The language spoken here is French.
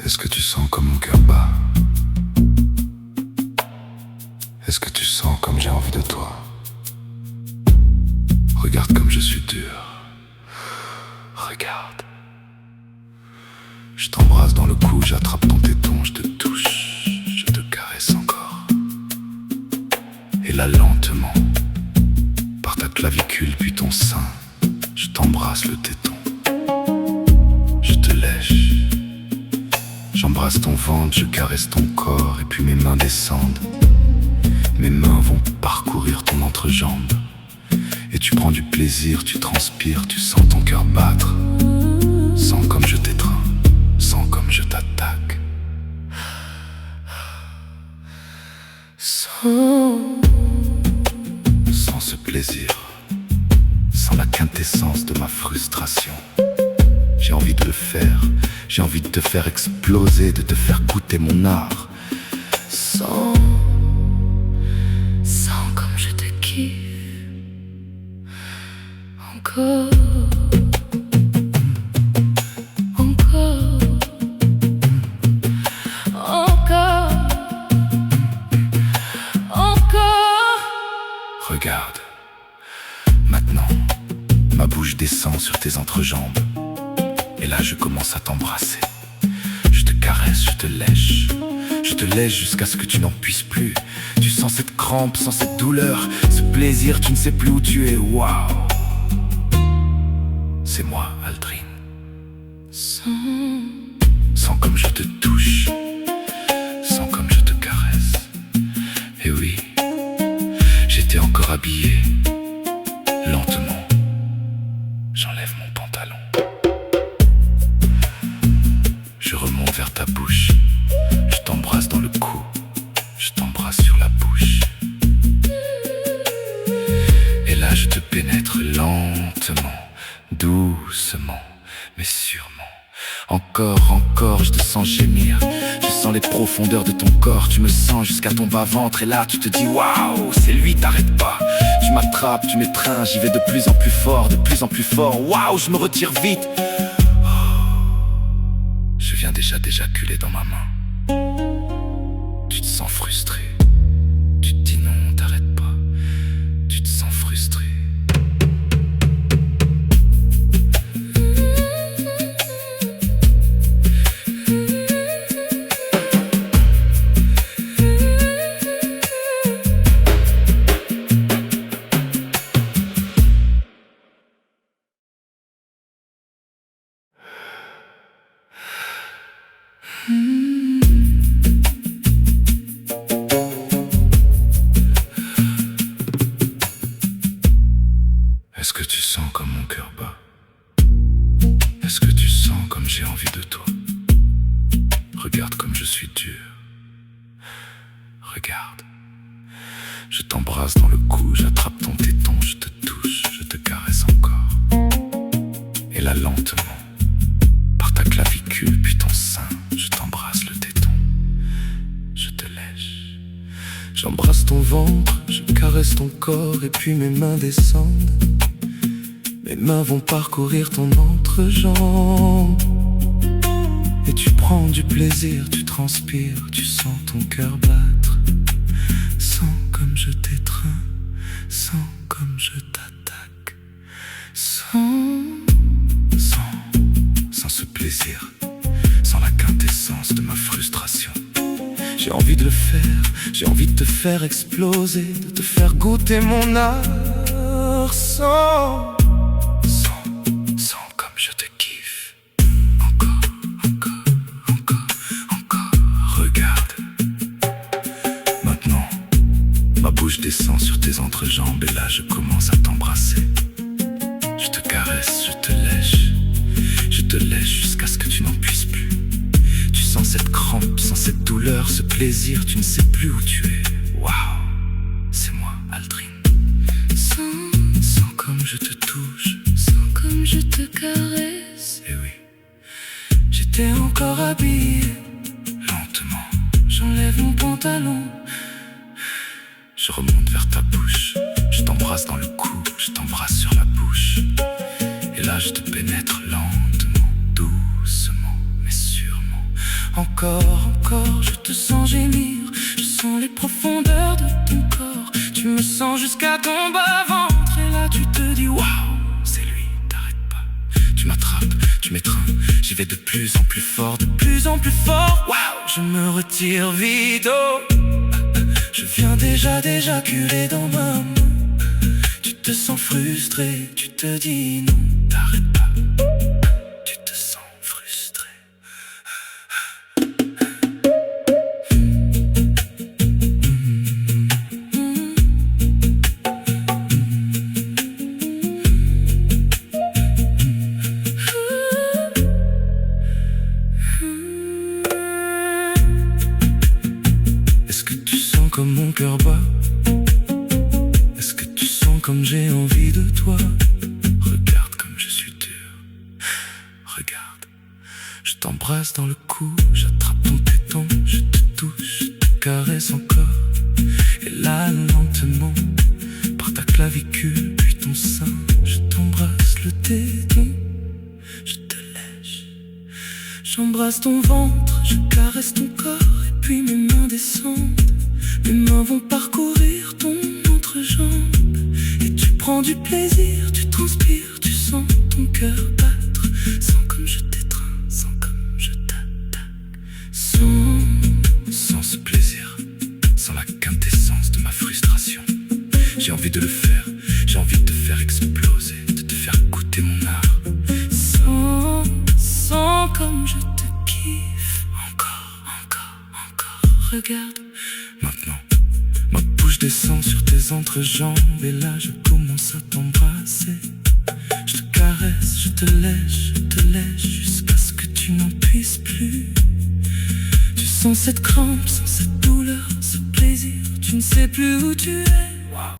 Est-ce que tu sens comme mon cœur bat? Est-ce que tu sens comme j'ai envie de toi? Regarde comme je suis dur. Regarde. Je t'embrasse dans le cou, j'attrape ton téton, je te touche, je te caresse encore. Et là lentement, par ta clavicule puis ton sein, je t'embrasse le téton. Je te lèche. J'embrasse ton ventre, je caresse ton corps et puis mes mains descendent. Mes mains vont parcourir ton entrejambe. Et tu prends du plaisir, tu transpires, tu sens ton cœur battre. Sens comme je t'étreins, sens comme je t'attaque. Sens ce plaisir, sens la quintessence de ma frustration. J'ai envie de le faire, j'ai envie de te faire exploser, de te faire goûter mon art. Sens comme je te kiffe. Encore, encore, encore, encore. Regarde, maintenant, ma bouche descend sur tes entrejambes. Et là je commence à t'embrasser. Je te caresse, je te lèche. Je te lèche jusqu'à ce que tu n'en puisses plus. Tu sens cette crampe, sens cette douleur, ce plaisir, tu ne sais plus où tu es. Waouh! C'est moi, Aldrin. Sens comme je te touche. Sens comme je te caresse. Et oui, j'étais encore habillé. Lentement, j'enlève mon pantalon. Je remonte vers ta bouche. Je t'embrasse dans le cou. Je t'embrasse sur la bouche. Et là je te pénètre lentement, doucement, mais sûrement. Encore, encore, je te sens gémir. Je sens les profondeurs de ton corps. Tu me sens jusqu'à ton bas-ventre. Et là tu te dis waouh, c'est lui, t'arrêtes pas. Tu m'attrapes, tu m'étreins. J'y vais de plus en plus fort, de plus en plus fort. Waouh, je me retire vite. Je viens déjà d'éjaculer dans ma main. Tu te sens frustré. Tu te dis non, t'arrêtes pas. Tu te sens frustré. Est-ce que tu sens comme mon cœur bat? Est-ce que tu sens comme j'ai envie de toi? Regarde comme je suis dur. Regarde. Je t'embrasse dans le cou, j'attrape ton téton, je te touche, je te caresse encore. Et là lentement, par ta clavicule puis ton sein, je t'embrasse le téton. Je te lèche. J'embrasse ton ventre, je caresse ton corps et puis mes mains descendent. Mes mains vont parcourir ton entrejambe. Et tu prends du plaisir, tu transpires, tu sens ton cœur battre. Sens comme je t'étreins, sens comme je t'attaque. Sens ce plaisir, sens la quintessence de ma frustration. J'ai envie de le faire, j'ai envie de te faire exploser, de te faire goûter mon art. Sens comme je te kiffe. Encore, encore, encore, encore. Regarde. Maintenant, ma bouche descend descends sur tes entrejambes et là je commence à t'embrasser. Je te caresse, je te lèche jusqu'à ce que tu n'en puisses plus. Tu sens cette crampe, sens cette douleur, ce plaisir, tu ne sais plus où tu es. Waouh, c'est moi, Aldrin. Sens comme je te touche, Sens comme je te caresse. eh oui, j'étais encore habillé. Lentement, J'enlève mon pantalon. je remonte vers ta bouche. Je t'embrasse dans le cou, je t'embrasse sur la bouche. Et là je te pénètre lentement, doucement, mais sûrement. Encore, je te sens gémir. Je sens les profondeurs de ton corps. Tu me sens jusqu'à ton bas-ventre. Et là tu te dis waouh, C'est lui, t'arrêtes pas. Tu m'attrapes, tu m'étreins. J'y vais de plus en plus fort, de plus en plus fort. Waouh, je me retire vite. Oh, je viens déjà d'éjaculer dans ma main. Tu te sens frustré, tu te dis non. t'arrêtes pas. Tu te sens frustré. Est-ce que tu sens comme mon cœur bat? Est-ce que tu sens comme j'ai envie de toi? Regarde comme je suis dur. Regarde. Je t'embrasse dans le cou, j'attrape ton téton, je te touche, je te caresse encore. Et là, lentement, par ta clavicule, puis ton sein, je t'embrasse le téton, je te lèche. J'embrasse ton ventre, je caresse ton corps. Et puis mes mains descendent. Mes mains vont parcourir ton entrejambe. Et tu prends du plaisir, tu transpires, tu sens ton cœur battre. Sens comme je t'étreins, sens comme je t'attaque. Sans ce plaisir, sans la quintessence de ma frustration, j'ai envie de le faire, j'ai envie de te faire exploser, de te faire goûter mon art. Sens comme je te kiffe. Encore, regarde. Maintenant, ma bouche descend sur tes entrejambes et là je commence à t'embrasser. Je te caresse, je te lèche jusqu'à ce que tu n'en puisses plus. Tu sens cette crampe, sens cette douleur, ce plaisir. Tu ne sais plus où tu es.